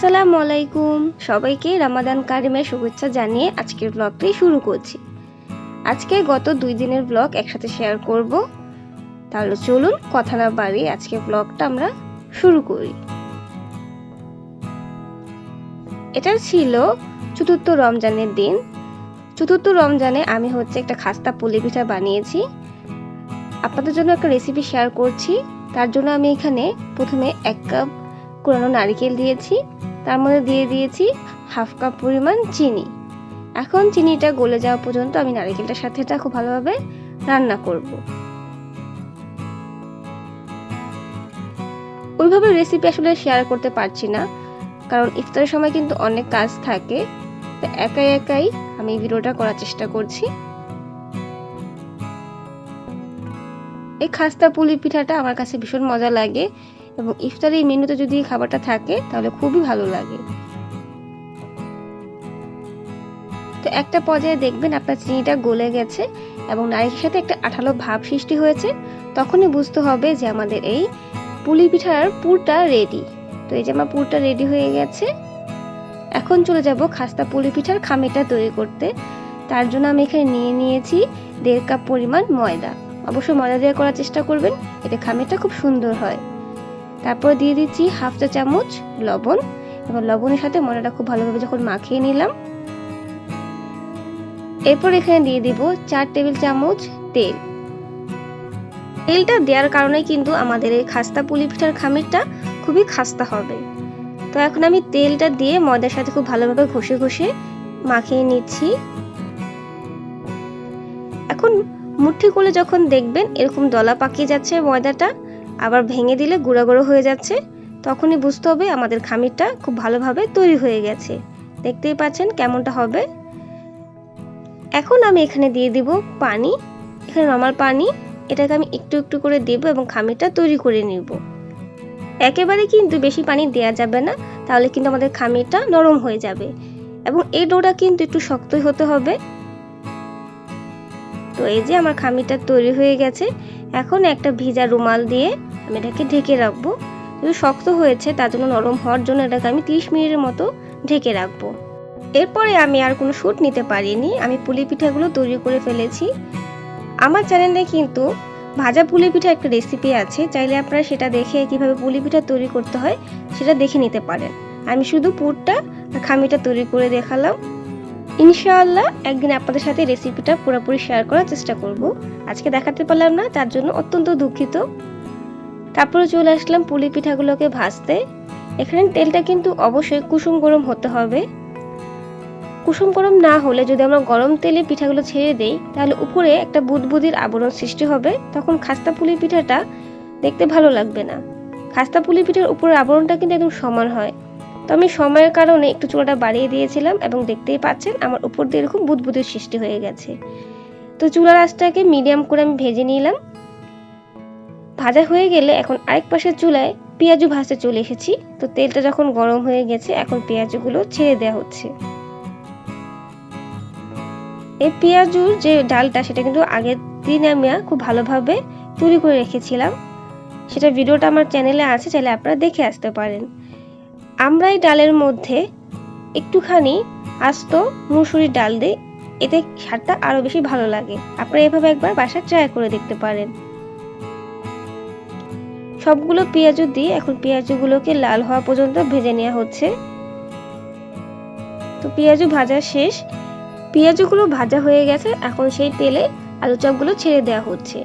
আসসালামু আলাইকুম, সবাইকে রমাদান কারিমের শুভেচ্ছা জানিয়ে আজকের ব্লগটি শুরু করছি। আজকে গত 2 দিনের ব্লগ একসাথে শেয়ার করব। তাহলে চলুন কথা না বাড়িয়ে আজকের ব্লগটা আমরা শুরু করি। এটা ছিল চতুর্থ রমজানের দিন। চতুর্থ রমজানে আমি একটা খাস্তা পুলি পিঠা বানিয়েছি। আপনাদের জন্য একটা রেসিপি শেয়ার করছি। তার জন্য আমি এখানে প্রথমে 1 কাপ কোরানো নারকেল দিয়েছি, তার মধ্যে দিয়ে দিয়েছি হাফ কাপ পরিমাণ চিনি। এখন চিনিটা গলে যাওয়া পর্যন্ত আমি নারকেলটার সাথে এটা খুব ভালোভাবে রান্না করব। ওইভাবে রেসিপি আসলে শেয়ার করতে পারছি না, কারণ ইফতারের সময় কিন্তু অনেক কাজ থাকে, তো একাই একাই আমি ভিডিওটা করার চেষ্টা করছি। এই খাস্তা পুলি পিঠাটা আমার কাছে ভীষণ মজা লাগে এবং ইফতারি মেনুতে যদি খাবারটা থাকে তাহলে খুবই ভালো লাগে। তো একটা পর্যায়ে দেখবেন আপনার চিনিটা গলে গেছে এবং নারকেলের সাথে একটা আঠালো ভাব সৃষ্টি হয়েছে, তখনই বুঝতে হবে যে আমাদের এই পুলি পিঠার পুরটা রেডি। তো এই যে আমার পুরটা রেডি হয়ে গেছে। এখন চলে যাব খাস্তা পুলি পিঠার খামিরটা তৈরি করতে। তার জন্য আমি এখানে নিয়েছি 1.5 কাপ পরিমাণ ময়দা। অবশ্যই ময়দা দিয়ে করার চেষ্টা করবেন, এতে খামিরটা খুব সুন্দর হয়। তারপর দিয়ে দিচ্ছি হাফ চা চামচ লবণ, এবং লবণের সাথে ময়দাটা খুব ভালোভাবে যখন মাখিয়ে নিলাম, এরপর এখানে দিয়ে দিব 4 টেবিল চামচ তেল। তেলটা দেওয়ার কারণে কিন্তু আমাদের এই খাস্তা পুলি পিঠার খামিরটা খুবই খাস্তা হবে। তো এখন আমি তেলটা দিয়ে ময়দার সাথে খুব ভালোভাবে ঘষে ঘষে মাখিয়ে নিচ্ছি। এখন মুঠি করে যখন দেখবেন এরকম দলা পাকিয়ে যাচ্ছে ময়দাটা, আবার ভেঙে দিলে গুঁড়া গুঁড়ো হয়ে যাচ্ছে, তখনই বুঝতে হবে আমাদের খামিরটা খুব ভালোভাবে তৈরি হয়ে গেছে। দেখতেই পাচ্ছেন কেমনটা হবে। এখন আমি এখানে দিয়ে দিব পানি, এখানে নরমাল পানি। এটাকে আমি একটু একটু করে দেব এবং খামিরটা তৈরি করে নিব। একেবারে কিন্তু বেশি পানি দেওয়া যাবে না, তাহলে কিন্তু আমাদের খামিরটা নরম হয়ে যাবে এবং এই ডোটা কিন্তু একটু শক্তই হতে হবে। তো এই যে আমার খামিরটা তৈরি হয়ে গেছে। এখন একটা ভিজা রুমাল দিয়ে আমি এটাকে ঢেকে রাখবো। যদি শক্ত হয়েছে তার জন্য নরম হওয়ার জন্য এটাকে আমি 30 মিনিটের মতো ঢেকে রাখবো। এরপরে আমি আর কোনো শ্যুট নিতে পারিনি, আমি পুলি পিঠাগুলো তৈরি করে ফেলেছি। আমার চ্যানেলে কিন্তু ভাজা পুলি পিঠা একটা রেসিপি আছে, চাইলে আপনারা সেটা দেখে কিভাবে পুলি পিঠা তৈরি করতে হয় সেটা দেখে নিতে পারেন। আমি শুধু পুরটা আর খামিরটা তৈরি করে দেখালাম। ইনশাআল্লাহ একদিন আপনাদের সাথে রেসিপিটা পুরোপুরি শেয়ার করার চেষ্টা করব। আজকে দেখাতে পারলাম না, তার জন্য অত্যন্ত দুঃখিত। তারপরে চলে আসলাম পুলি পিঠাগুলোকে ভাজতে। এখানে তেলটা কিন্তু অবশ্যই কুসুম গরম হতে হবে। কুসুম গরম না হলে যদি আমরা গরম তেলে পিঠাগুলো ছেড়ে দেই তাহলে উপরে একটা বুদবুদির আবরণ সৃষ্টি হবে, তখন খাস্তা পুলি পিঠাটা দেখতে ভালো লাগবে না। খাস্তা পুলি পিঠার উপরের আবরণটা কিন্তু একদম সমান হয়। তো আমি সময়ের কারণে একটু চুলাটা বাড়িয়ে দিয়েছিলাম এবং দেখতেই পাচ্ছেন আমার উপর দিয়ে এরকম বুদবুদির সৃষ্টি হয়ে গেছে। তো চুলার আঁচটাকে মিডিয়াম করে আমি ভেজে নিলাম। ভাজা হয়ে গেলে এখন আরেক পাশের চুলায় পেঁয়াজু ভাজতে চলে এসেছি। তো তেলটা যখন গরম হয়ে গেছে এখন পেঁয়াজগুলো ছেড়ে দেওয়া হচ্ছে। এই পেঁয়াজুর যে ডালটা সেটা কিন্তু আগের দিন আমি খুব ভালোভাবে তৈরি করে রেখেছিলাম, সেটা ভিডিওটা আমার চ্যানেলে আছে, চাইলে আপনারা দেখে আসতে পারেন। আমরা এই ডালের মধ্যে একটুখানি আস্ত মুসুরির ডাল দিই, এতে স্বাদটা আরো বেশি ভালো লাগে। আপনারা এভাবে একবার বাসায় ট্রাই করে দেখতে পারেন। সবগুলো পেঁয়াজু দিয়ে এখন পেঁয়াজুগুলোকে লাল হওয়া পর্যন্ত ভেজে নেওয়া হচ্ছে। তো পেঁয়াজু ভাজা শেষ, পেঁয়াজগুলো ভাজা হয়ে গেছে। এখন সেই তেলে আলু চপগুলো ছেড়ে দেওয়া হচ্ছে।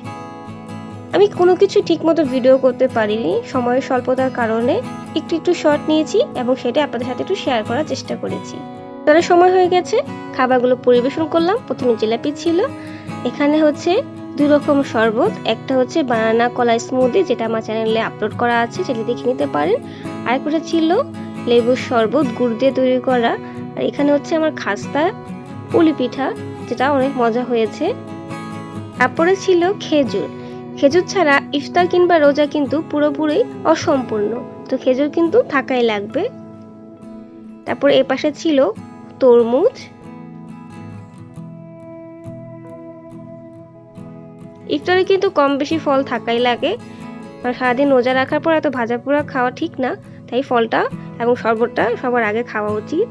আমি কোনো কিছু ঠিকমতো ভিডিও করতে পারিনি, সময়ের স্বল্পতার কারণে একটু একটু শর্ট নিয়েছি এবং সেটা আপনাদের সাথে একটু শেয়ার করার চেষ্টা করেছি। তাহলে সময় হয়ে গেছে, খাবারগুলো পরিবেশন করলাম। প্রথমে জিলাপি ছিল, এখানে 2 রকম শরবত, একটা বানানা কলা স্মুদি, যেটা আমার চ্যানেলে আপলোড করা আছে, সেটা দেখে নিতে পারেন। আরেকটা ছিল লেবুর শরবত গুড় দিয়ে তৈরি করা। আর এখানে আমার খাস্তা পুলি পিঠা, যেটা অনেক মজা হয়েছে। তারপরে ছিল খেজুর। খেজুর ছাড়া ইফতার কিংবা রোজা কিন্তু পুরোপুরি অসম্পূর্ণ, তো খেজুর কিন্তু থাকাই লাগবে। তারপর এই পাশে ছিল তরমুজ। ইফতারে কিন্তু কম বেশি ফল থাকাই লাগে, সারাদিন রোজা রাখার পর এত ভাজা পোড়া খাওয়া ঠিক না, তাই ফলটা এবং শরবতটা সবার আগে খাওয়া উচিত।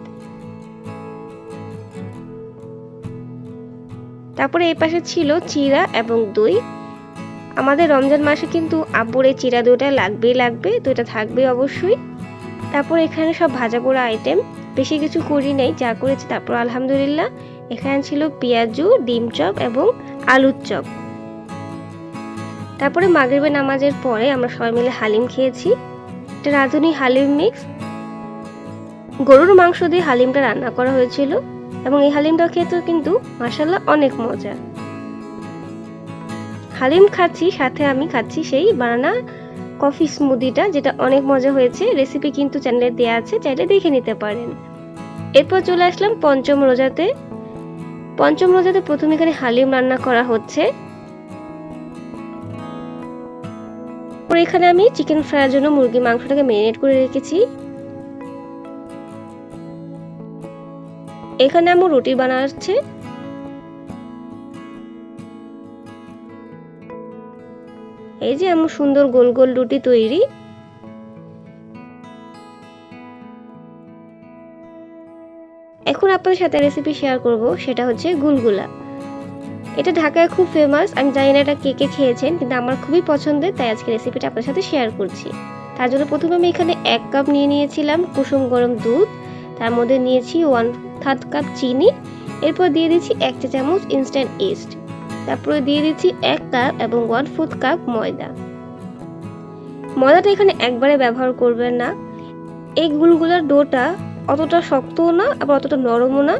তারপরে এই পাশে ছিল চিড়া এবং দই। আমাদের রমজান মাসে কিন্তু আব্বুর এই চিড়া দইটা লাগবে, তো এটা থাকবে অবশ্যই। তারপর এখানে সব ভাজা পোড়া আইটেম, বেশি কিছু করি নাই, যা করেছি। তারপর আলহামদুলিল্লাহ এখানে ছিল পেঁয়াজু, ডিম চপ এবং আলুর চপ। তারপরে মাগরিবের নামাজের পরে আমরা সবাই মিলে হালিম খেয়েছি। এটা রাঁধুনি হালিম মিক্স, গরুর মাংস দিয়ে হালিমটা রান্না করা হয়েছিল এবং এই হালিমটা খেতেও কিন্তু মাশাআল্লাহ অনেক মজা। হালিম খাচ্ছি, সাথে আমি খাচ্ছি সেই বানানা কফি স্মুদিটা, যেটা অনেক মজা হয়েছে। রেসিপি কিন্তু চ্যানেলে দেওয়া আছে, চাইলে দেখে নিতে পারেন। এরপর চলে আসলাম পঞ্চম রোজাতে। পঞ্চম রোজাতে প্রথমে এখানে হালিম রান্না করা হচ্ছে। এখানে আমি চিকেন ফ্রাইয়ের জন্য মুরগি মাংসটাকে ম্যারিনেট করে রেখেছি। এখানে আমি রুটি বানাচ্ছে। এই যে এমন সুন্দর গোল গোল রুটি তৈরি। এখন আপনাদের সাথে রেসিপি শেয়ার করব, সেটা হচ্ছে গুলগুলা। এটা ঢাকায় খুব ফেমাস। আমি জানি না এটা কে কে খেয়েছেন, কিন্তু আমার খুবই পছন্দের, তাই আজকে রেসিপিটা আপনাদের সাথে শেয়ার করছি। তার জন্য প্রথমে আমি এখানে 1 কাপ নিয়ে নিয়েছিলাম কুসুম গরম দুধ। তার মধ্যে নিয়েছি 1/3 কাপ চিনি। এরপর দিয়ে দিচ্ছি 1 চা চামচ ইনস্ট্যান্ট ইস্ট। তারপরে দিয়ে দিচ্ছি 1 কাপ এবং 1/4 কাপ ময়দা। ময়দাটা এখানে একবারে ব্যবহার করবেন না। এই গুলগুলার ডোটা অতটা শক্তও না, আবার অতটা নরমও না,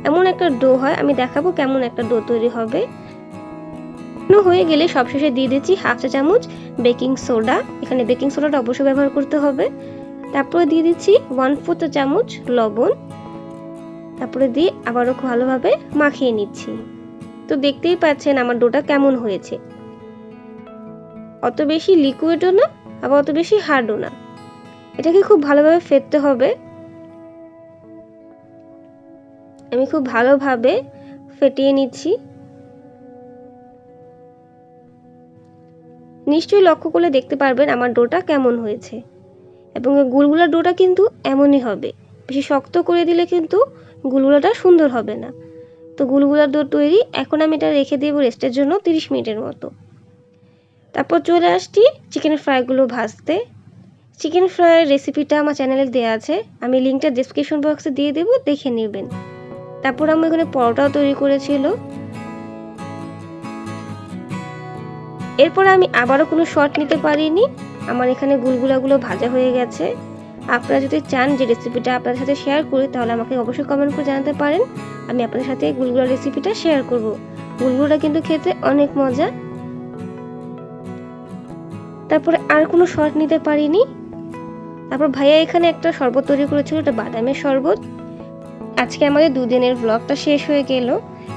এমন একটা ডো হয়। আমি দেখাবো কেমন একটা ডো তৈরি হবে। হয়ে গেলে সবশেষে দিয়ে দিচ্ছি 1/2 চা চামচ বেকিং সোডা। এখানে বেকিং সোডাটা অবশ্যই ব্যবহার করতে হবে। তারপরে দিয়ে দিচ্ছি 1/4 চা চামচ লবণ। তারপরে দিয়ে আবারও ভালোভাবে মাখিয়ে নিচ্ছি। তো দেখতেই পাচ্ছেন আমার ডোটা কেমন হয়েছে। অত বেশি লিকুইডও না, আবার অত বেশি হার্ডও না। এটাকে খুব ভালোভাবে ফেটতে হবে। আমি খুব ভালোভাবে ফেটিয়ে নিচ্ছি। নিশ্চয়ই লক্ষ্য করলে দেখতে পারবেন আমার ডোটা কেমন হয়েছে। এবং গুলগুলার ডোটা কিন্তু এমনই হবে, বেশি শক্ত করে দিলে কিন্তু গুলগুলাটা সুন্দর হবে না। তো গুলগুলার ডো তৈরি। এখন আমি এটা রেখে দেব রেস্টের জন্য 30 মিনিটের মতো। তারপর চলে আসছি চিকেন ফ্রাইগুলো ভাজতে। চিকেন ফ্রাইয়ের রেসিপিটা আমার চ্যানেলে দেওয়া আছে, আমি লিঙ্কটা ডেসক্রিপশন বক্সে দিয়ে দেবো, দেখে নেবেন। তারপর আমি এখানে পরোটাও তৈরি করেছিল। এরপর আমি আবারও কোনো শট নিতে পারিনি, আমার এখানে গুলগুলাগুলো ভাজা হয়ে গেছে। আপনারা যদি চান যে রেসিপিটা আপনাদের সাথে শেয়ার করি, তাহলে আমাকে অবশ্যই কমেন্ট করে জানাতে পারেন। আমি আপনাদের সাথে গুলগুলার রেসিপিটা শেয়ার করব। গুলগুলাটা কিন্তু খেতে অনেক মজা। তারপরে আর কোনো শট নিতে পারিনি। তারপর ভাইয়া এখানে একটা শরবত তৈরি করেছিল, এটা বাদামের শরবত। আজকে আমাদের 2 দিনের ব্লগটা শেষ হয়ে গেল।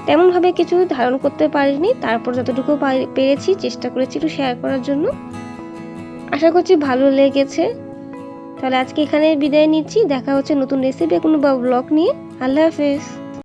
তেমনভাবে কিছু ধারণ করতে পারিনি, তারপর যতটুকু পেরেছি চেষ্টা করেছি একটু শেয়ার করার জন্য। আশা করছি ভালো লেগেছে। তাহলে আজকে এখানে বিদায় নিচ্ছি। দেখা হচ্ছে নতুন রেসিপি কোনো ব্লগ নিয়ে। আল্লাহ হাফেজ।